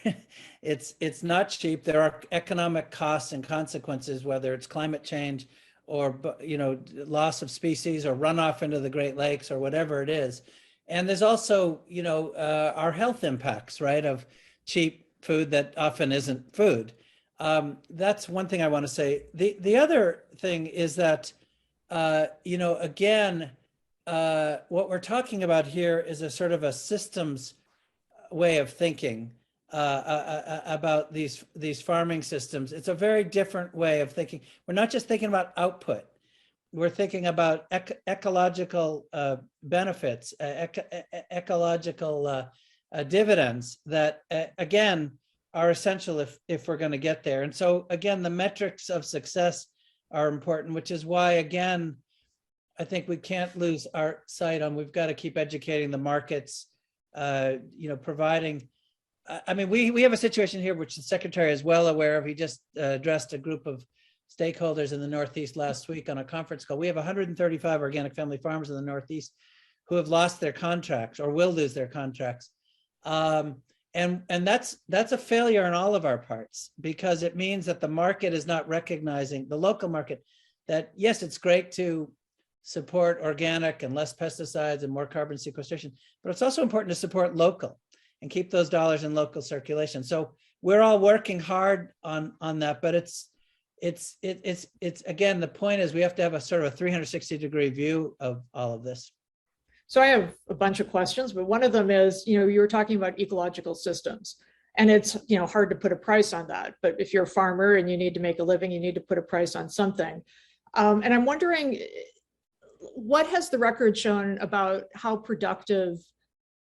It's not cheap. There are economic costs and consequences, whether it's climate change or loss of species or runoff into the Great Lakes or whatever it is. And there's also our health impacts, right, of cheap food that often isn't food. That's one thing I want to say. The other thing is that again, what we're talking about here is a sort of a systems way of thinking about these farming systems. It's a very different way of thinking. We're not just thinking about output. We're thinking about ecological benefits, ecological dividends that, again, are essential if we're going to get there. And so, again, the metrics of success are important, which is why, again, I think we can't lose our sight on, we've got to keep educating the markets, providing, I mean, we have a situation here, which the secretary is well aware of. He just addressed a group of stakeholders in the Northeast last week on a conference call. We have 135 organic family farmers in the Northeast who have lost their contracts or will lose their contracts. And that's a failure on all of our parts, because it means that the market is not recognizing, the local market, that yes, it's great to support organic and less pesticides and more carbon sequestration, but it's also important to support local and keep those dollars in local circulation. So we're all working hard on that, but it's again, the point is we have to have a sort of a 360-degree view of all of this. So I have a bunch of questions, but one of them is, you were talking about ecological systems, and it's, hard to put a price on that. But if you're a farmer and you need to make a living, you need to put a price on something. And I'm wondering, what has the record shown about how productive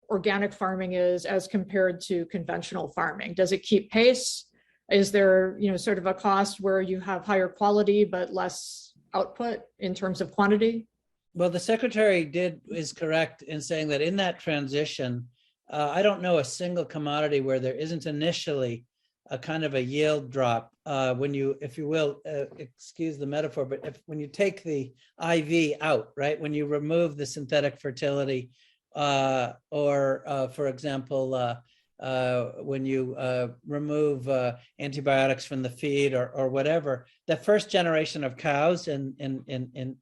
organic farming is as compared to conventional farming? Does it keep pace? Is there, sort of a cost where you have higher quality but less output in terms of quantity? Well, the secretary is correct in saying that in that transition, I don't know a single commodity where there isn't initially a kind of a yield drop when you, if you will, excuse the metaphor, but when you take the IV out, right? When you remove the synthetic fertility, or for example, when you remove antibiotics from the feed or whatever, the first generation of cows in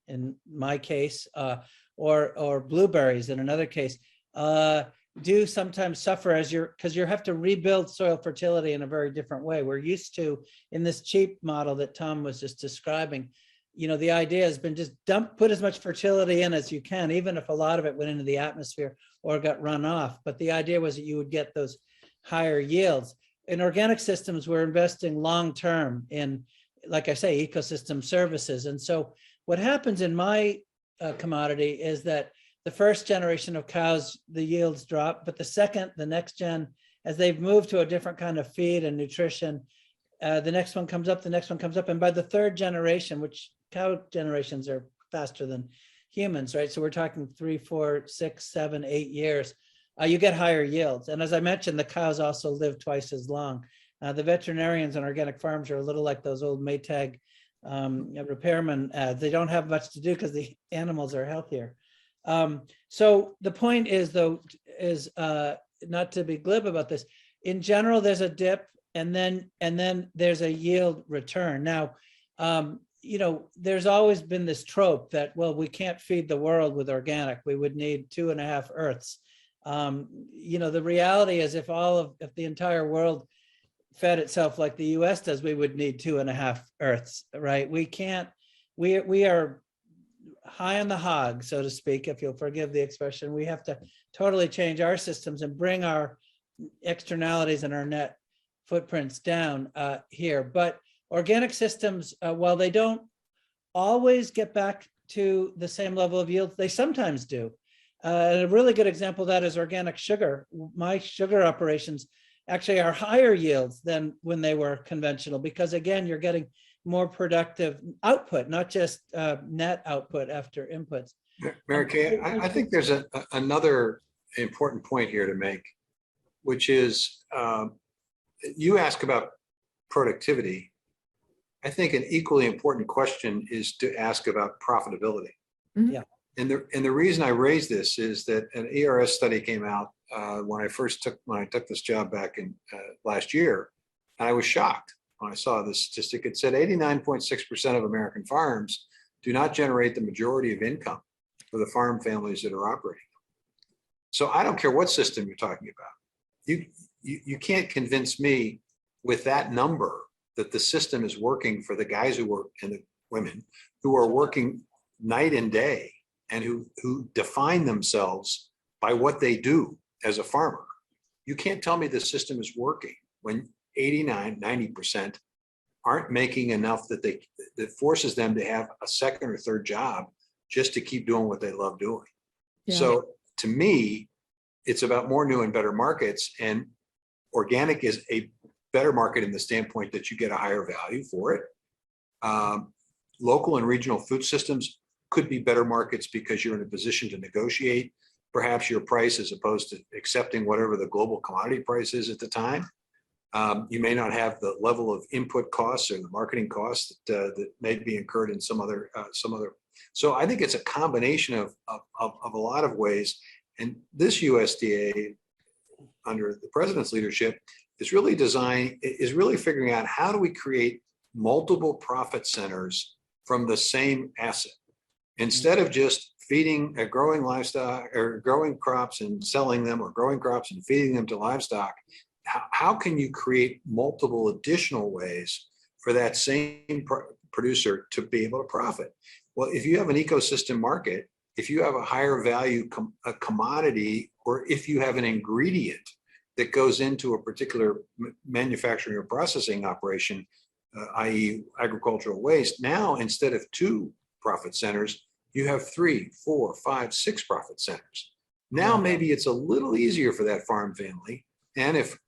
my case, or blueberries in another case, do sometimes suffer because you have to rebuild soil fertility in a very different way. We're used to, in this cheap model that Tom was just describing, the idea has been just put as much fertility in as you can, even if a lot of it went into the atmosphere or got run off. But the idea was that you would get those higher yields. In organic systems, we're investing long-term in, like I say, ecosystem services. And so what happens in my commodity is that the first generation of cows, the yields drop, but the next gen, as they've moved to a different kind of feed and nutrition, the next one comes up, the next one comes up. And by the third generation, which cow generations are faster than humans, right? So we're talking 3, 4, 6, 7, 8 years, you get higher yields. And as I mentioned, the cows also live twice as long. The veterinarians on organic farms are a little like those old Maytag repairmen ads. They don't have much to do because the animals are healthier. So the point is, though, is not to be glib about this. In general, there's a dip, and then there's a yield return. Now, there's always been this trope that, well, we can't feed the world with organic. We would need 2.5 Earths. The reality is, if the entire world fed itself like the U.S. does, we would need 2.5 Earths, right? We can't. We are high on the hog, so to speak, if you'll forgive the expression. We have to totally change our systems and bring our externalities and our net footprints down here. But organic systems, while they don't always get back to the same level of yields, they sometimes do. A really good example of that is organic sugar. My sugar operations actually are higher yields than when they were conventional, because again, you're getting more productive output, not just net output after inputs. Mary Kay, I think there's another important point here to make, which is you ask about productivity. I think an equally important question is to ask about profitability. Mhm. Yeah. And the reason I raise this is that an ERS study came out when I took this job back in last year, and I was shocked when I saw this statistic. It said 89.6% of American farms do not generate the majority of income for the farm families that are operating. So I don't care what system you're talking about. You can't convince me with that number that the system is working for the guys who work and the women who are working night and day and who define themselves by what they do as a farmer. You can't tell me the system is working when 89, 90% aren't making enough that forces them to have a second or third job just to keep doing what they love doing. Yeah. So to me, it's about more new and better markets, and organic is a better market in the standpoint that you get a higher value for it. Local and regional food systems could be better markets because you're in a position to negotiate perhaps your price as opposed to accepting whatever the global commodity price is at the time. You may not have the level of input costs or the marketing costs that may be incurred in some other. So I think it's a combination of a lot of ways. And this USDA, under the president's leadership, is really figuring out how do we create multiple profit centers from the same asset, instead of just feeding growing livestock or growing crops and selling them, or growing crops and feeding them to livestock. How can you create multiple additional ways for that same producer to be able to profit? Well, if you have an ecosystem market, if you have a higher value commodity, or if you have an ingredient that goes into a particular manufacturing or processing operation, i.e. agricultural waste, now instead of 2 profit centers, you have 3, 4, 5, 6 profit centers. Now maybe it's a little easier for that farm family. And if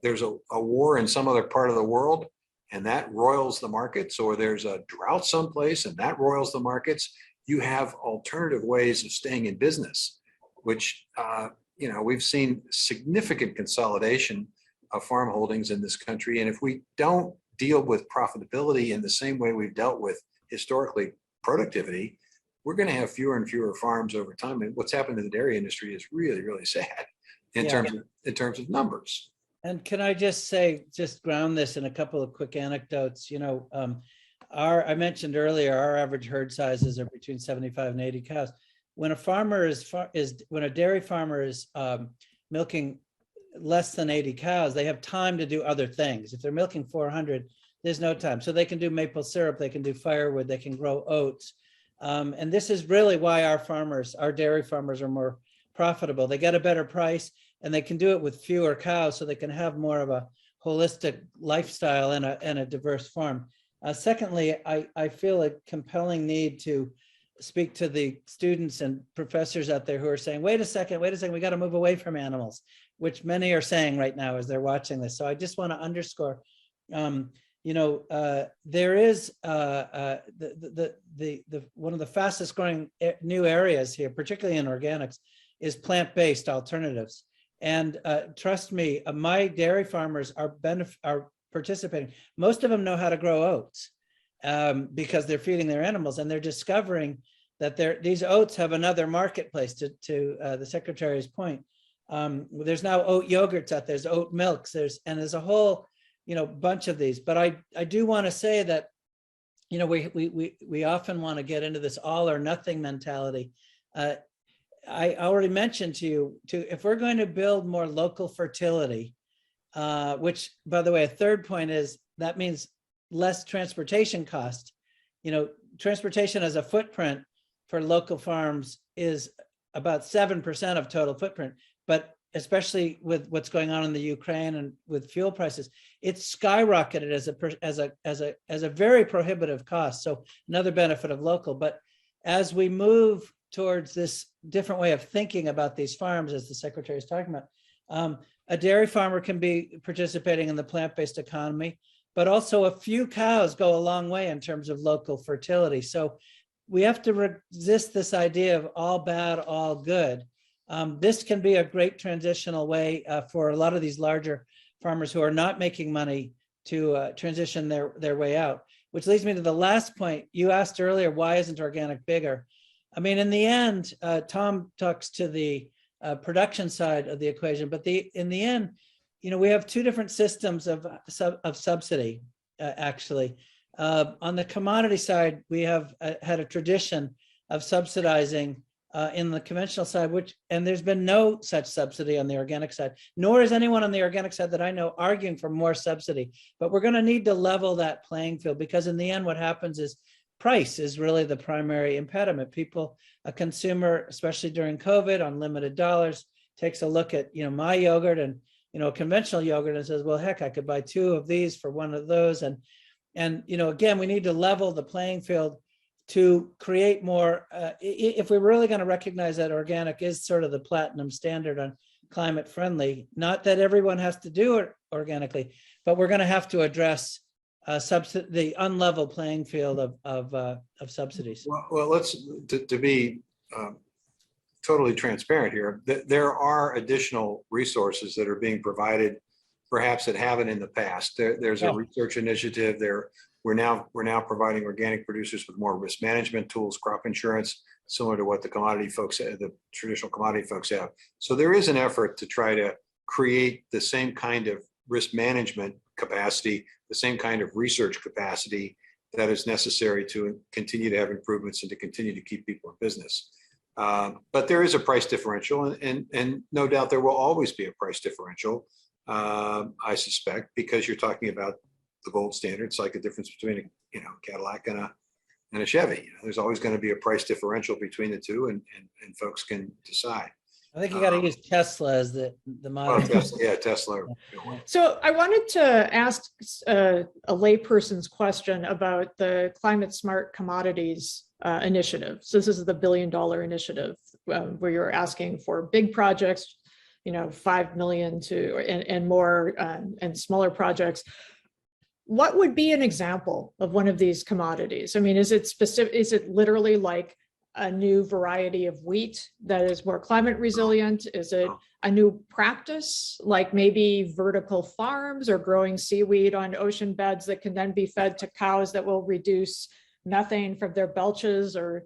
there's a war in some other part of the world and that roils the markets, or there's a drought someplace and that roils the markets, you have alternative ways of staying in business, which, we've seen significant consolidation of farm holdings in this country. And if we don't deal with profitability in the same way we've dealt with historically productivity, we're going to have fewer and fewer farms over time. And what's happened to the dairy industry is really, really sad in terms of numbers. And can I just ground this in a couple of quick anecdotes? I mentioned earlier, our average herd sizes are between 75 and 80 cows. When a dairy farmer is milking less than 80 cows, they have time to do other things. If they're milking 400, there's no time. So they can do maple syrup, they can do firewood, they can grow oats. And this is really why our dairy farmers are more profitable. They get a better price, and they can do it with fewer cows, so they can have more of a holistic lifestyle and a diverse farm. Secondly, I feel a compelling need to speak to the students and professors out there who are saying, wait a second, we got to move away from animals, which many are saying right now as they're watching this. So I just want to underscore, there is the one of the fastest growing new areas here, particularly in organics, is plant-based alternatives. And trust me, my dairy farmers are participating. Most of them know how to grow oats because they're feeding their animals, and they're discovering that these oats have another marketplace. To the secretary's point, there's now oat yogurts out there, there's oat milks, there's a whole bunch of these. But I do want to say that we often want to get into this all or nothing mentality. I already mentioned to you, if we're going to build more local fertility, which, by the way, a third point is that means less transportation cost. Transportation as a footprint for local farms is about 7% of total footprint, but especially with what's going on in the Ukraine and with fuel prices, it's skyrocketed as a very prohibitive cost. So another benefit of local. But as we move towards this different way of thinking about these farms, as the secretary is talking about, a dairy farmer can be participating in the plant-based economy, but also a few cows go a long way in terms of local fertility. So we have to resist this idea of all bad, all good. This can be a great transitional way for a lot of these larger farmers who are not making money to transition their way out. Which leads me to the last point. You asked earlier, why isn't organic bigger? I mean, in the end, Tom talks to the production side of the equation, but in the end, we have two different systems of subsidy, actually. On the commodity side, we have had a tradition of subsidizing in the conventional side, and there's been no such subsidy on the organic side, nor is anyone on the organic side that I know arguing for more subsidy. But we're going to need to level that playing field, because in the end, what happens is price is really the primary impediment. A consumer, especially during COVID, on limited dollars, takes a look at my yogurt and conventional yogurt and says, well, heck, I could buy 2 of these for 1 of those. And again, we need to level the playing field to create more, if we're really going to recognize that organic is sort of the platinum standard on climate friendly, not that everyone has to do it organically, but we're going to have to address the unlevel playing field of subsidies. Well, let's to be totally transparent here. There are additional resources that are being provided, perhaps that haven't in the past. There's a research initiative there. We're now providing organic producers with more risk management tools, crop insurance, similar to what the traditional commodity folks have. So there is an effort to try to create the same kind of risk management capacity, the same kind of research capacity that is necessary to continue to have improvements and to continue to keep people in business. But there is a price differential, and no doubt there will always be a price differential, I suspect, because you're talking about the gold standard. It's like the difference between a Cadillac and a Chevy. There's always going to be a price differential between the two, and folks can decide. I think you got to use Tesla as the model. Tesla. So I wanted to ask a layperson's question about the Climate Smart Commodities initiative. So this is the $1 billion initiative where you're asking for big projects, 5 million and more, and smaller projects. What would be an example of one of these commodities? I mean, is it specific? Is it literally like a new variety of wheat that is more climate resilient? Is it a new practice, like maybe vertical farms or growing seaweed on ocean beds that can then be fed to cows that will reduce methane from their belches? Or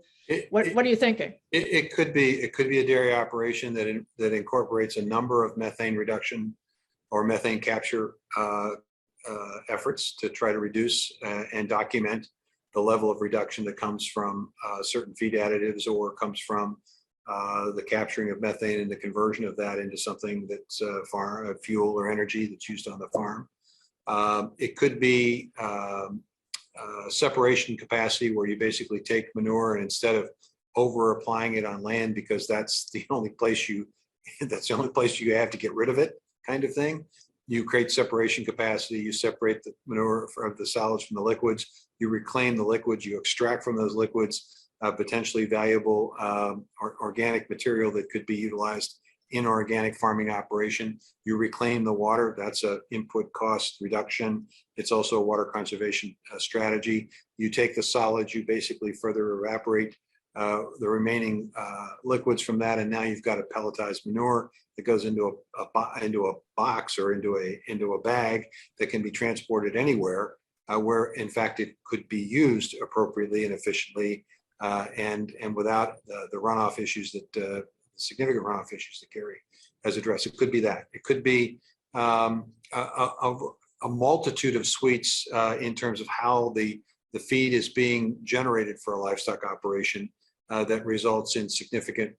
what are you thinking? It could be a dairy operation that incorporates a number of methane reduction or methane capture efforts to try to reduce and document the level of reduction that comes from certain feed additives, or comes from the capturing of methane and the conversion of that into something that's fuel or energy that's used on the farm. It could be separation capacity, where you basically take manure and instead of over applying it on land, because that's the only place you have to get rid of it, kind of thing. You create separation capacity. You separate the manure from the solids from the liquids. You reclaim the liquids. You extract from those liquids potentially valuable organic material that could be utilized in organic farming operation. You reclaim the water. That's an input cost reduction. It's also a water conservation strategy. You take the solids. You basically further evaporate the remaining liquids from that, and now you've got a pelletized manure that goes into a box or into a bag that can be transported anywhere, where in fact it could be used appropriately and efficiently, and without the runoff issues that significant runoff issues that Gary has addressed. It could be that. It could be a multitude of suites in terms of how the feed is being generated for a livestock operation that results in significant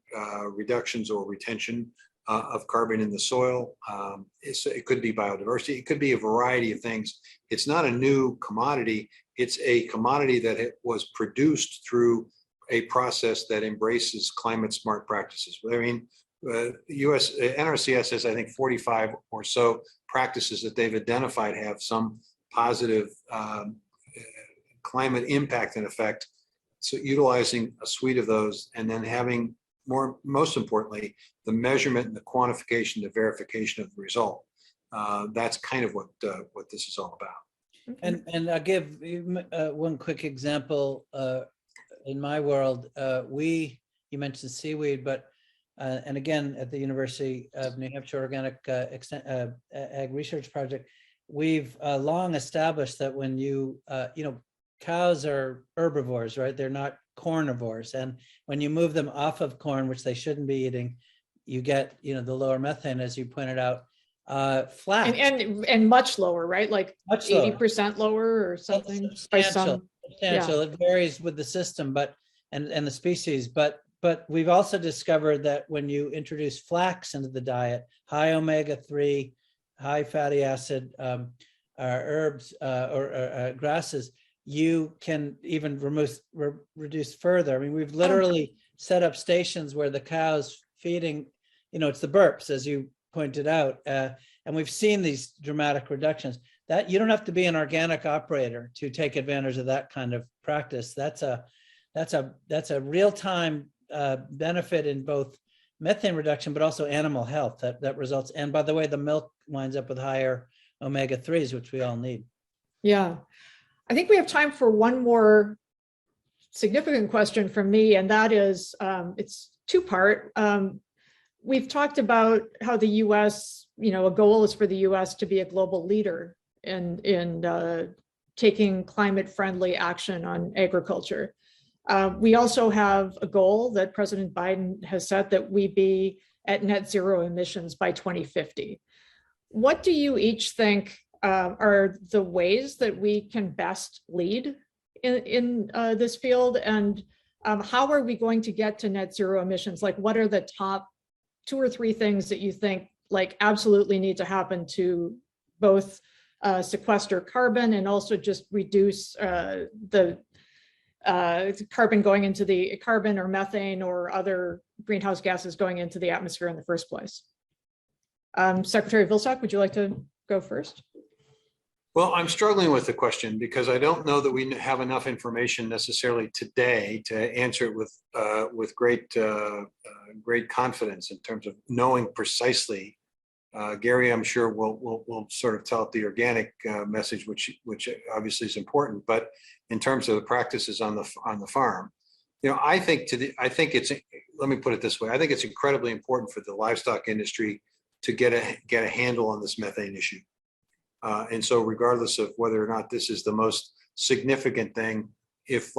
reductions or retention of carbon in the soil. It could be biodiversity. It could be a variety of things. It's not a new commodity. It's a commodity that was produced through a process that embraces climate smart practices. I mean, U.S. NRCS has, I think, 45 or so practices that they've identified have some positive climate impact and effect. So utilizing a suite of those, and then having most importantly, the measurement and the quantification, the verification of the result. That's kind of what this is all about. And I'll give one quick example. In my world, you mentioned seaweed, but and again, at the University of New Hampshire Organic Ag Research Project, we've long established that when cows are herbivores, right? They're not carnivores. And when you move them off of corn, which they shouldn't be eating, you get, the lower methane, as you pointed out. Flax. And much lower, right? Like much lower. 80% lower or something. Substantial. Yeah. It varies with the system, and the species, but we've also discovered that when you introduce flax into the diet, high omega-3, high fatty acid herbs or grasses, you can even reduce further. I mean, we've literally set up stations where the cows feeding, it's the burps, as you pointed out, and we've seen these dramatic reductions. That you don't have to be an organic operator to take advantage of that kind of practice. That's a real-time benefit in both methane reduction, but also animal health that results. And by the way, the milk winds up with higher omega-3s, which we all need. Yeah. I think we have time for one more significant question from me, and that is, it's two-part. We've talked about how the U.S., a goal is for the U.S. to be a global leader in taking climate-friendly action on agriculture. We also have a goal that President Biden has set that we be at net zero emissions by 2050. What do you each think are the ways that we can best lead in this field? And how are we going to get to net zero emissions? Like, what are the top 2 or 3 things that you think absolutely need to happen to both sequester carbon and also just reduce the carbon going into the carbon or methane or other greenhouse gases going into the atmosphere in the first place? Secretary Vilsack, would you like to go first? Well, I'm struggling with the question because I don't know that we have enough information necessarily today to answer it with great confidence in terms of knowing precisely. Gary, I'm sure will sort of tell the organic message, which obviously is important. But in terms of the practices on the farm, I think it's. Let me put it this way: I think it's incredibly important for the livestock industry to get a handle on this methane issue. And so regardless of whether or not this is the most significant thing, if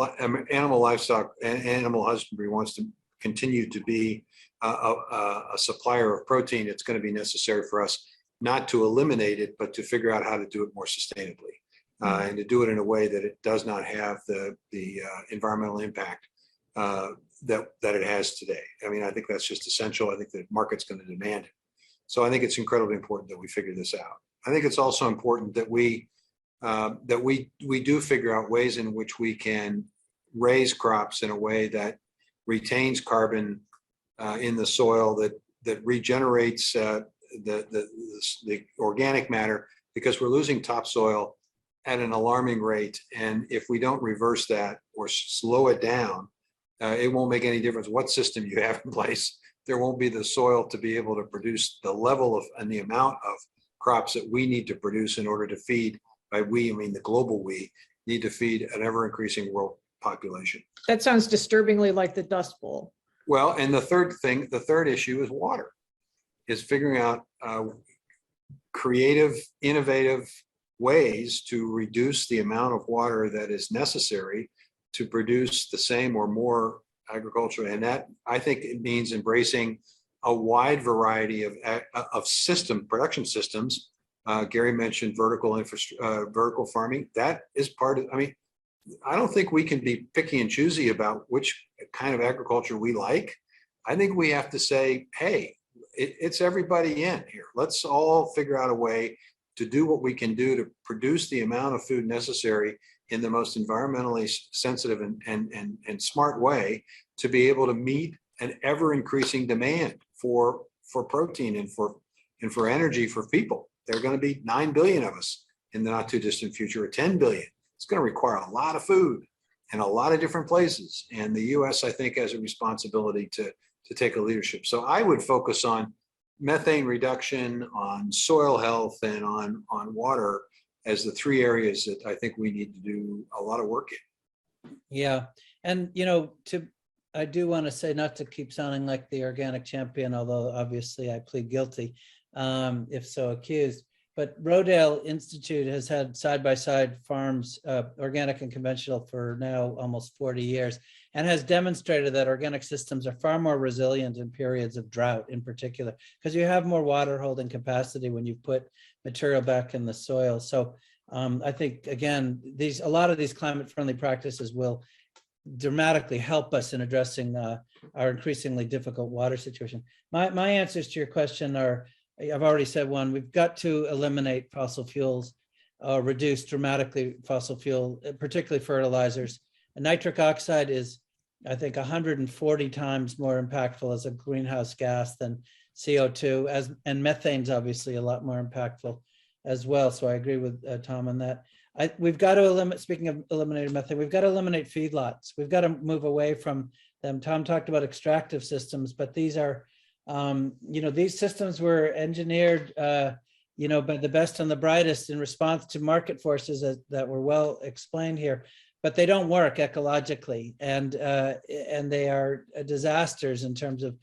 animal husbandry wants to continue to be a supplier of protein, it's going to be necessary for us not to eliminate it, but to figure out how to do it more sustainably and to do it in a way that it does not have the environmental impact that it has today. I mean, I think that's just essential. I think the market's going to demand it. So I think it's incredibly important that we figure this out. I think it's also important that we do figure out ways in which we can raise crops in a way that retains carbon in the soil, that regenerates the organic matter, because we're losing topsoil at an alarming rate. And if we don't reverse that or slow it down, it won't make any difference what system you have in place. There won't be the soil to be able to produce the level of and the amount of crops that we need to produce in order to feed, by we, I mean the global we, need to feed an ever-increasing world population. That sounds disturbingly like the Dust Bowl. Well, and the third issue is water, is figuring out creative, innovative ways to reduce the amount of water that is necessary to produce the same or more agriculture. And that, I think, it means embracing a wide variety of production systems. Gary mentioned vertical farming. That is part of, I mean, I don't think we can be picky and choosy about which kind of agriculture we like. I think we have to say, hey, it's everybody in here. Let's all figure out a way to do what we can do to produce the amount of food necessary in the most environmentally sensitive and smart way to be able to meet an ever-increasing demand for protein and for energy for people. There are going to be 9 billion of us in the not too distant future, or 10 billion. It's going to require a lot of food in a lot of different places. And the U.S., I think, has a responsibility to take a leadership. So I would focus on methane reduction, on soil health, and on water as the 3 areas that I think we need to do a lot of work in. Yeah. And, to I do want to say, not to keep sounding like the organic champion, although obviously I plead guilty, if so accused. But Rodale Institute has had side-by-side farms, organic and conventional, for now almost 40 years, and has demonstrated that organic systems are far more resilient in periods of drought in particular, because you have more water holding capacity when you put material back in the soil. So I think, again, a lot of these climate-friendly practices will dramatically help us in addressing our increasingly difficult water situation. My answers to your question are, I've already said one: we've got to eliminate fossil fuels, reduce dramatically fossil fuel, particularly fertilizers. And nitric oxide is, I think, 140 times more impactful as a greenhouse gas than CO2, and methane's obviously a lot more impactful as well. So I agree with Tom on that. We've got to eliminate, speaking of eliminating methane, we've got to eliminate feedlots. We've got to move away from them. Tom talked about extractive systems, but these are, these systems were engineered, by the best and the brightest in response to market forces that were well explained here, but they don't work ecologically, and they are disasters in terms of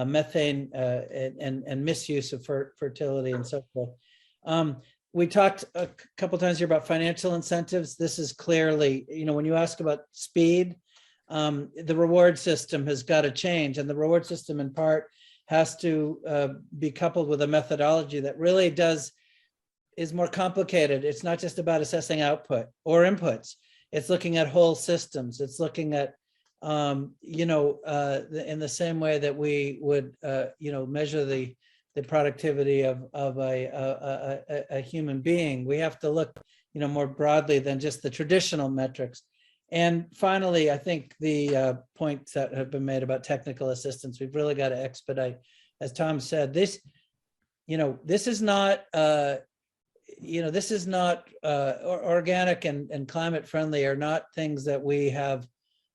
methane and misuse of fertility and so forth. We talked a couple times here about financial incentives. This is clearly, when you ask about speed, the reward system has got to change, and the reward system in part has to be coupled with a methodology that really is more complicated. It's not just about assessing output or inputs. It's looking at whole systems. It's looking at, in the same way that we would, measure the productivity of a human being. We have to look, more broadly than just the traditional metrics. And finally, I think the points that have been made about technical assistance, we've really got to expedite. As Tom said, this is not, organic and climate friendly are not things that we have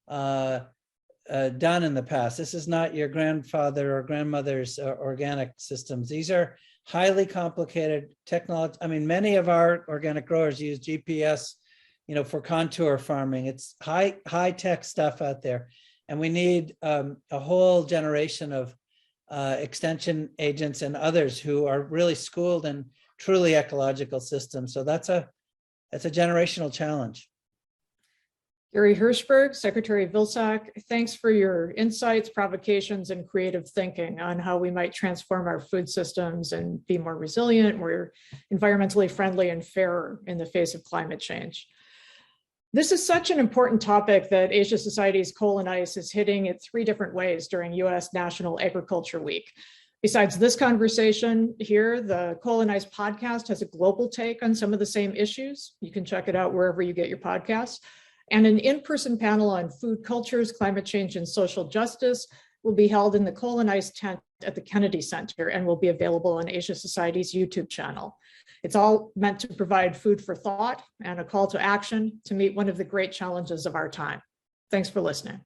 done in the past. This is not your grandfather or grandmother's organic systems. These are highly complicated technology. I mean, many of our organic growers use GPS, for contour farming. It's high tech stuff out there, and we need a whole generation of extension agents and others who are really schooled in truly ecological systems. So that's a generational challenge. Gary Hirshberg, Secretary Vilsack, thanks for your insights, provocations, and creative thinking on how we might transform our food systems and be more resilient, more environmentally friendly, and fairer in the face of climate change. This is such an important topic that Asia Society's Coal and Ice is hitting it 3 different ways during U.S. National Agriculture Week. Besides this conversation here, the Coal and Ice podcast has a global take on some of the same issues. You can check it out wherever you get your podcasts. And an in-person panel on food cultures, climate change, and social justice will be held in the Coal and Ice tent at the Kennedy Center and will be available on Asia Society's YouTube channel. It's all meant to provide food for thought and a call to action to meet one of the great challenges of our time. Thanks for listening.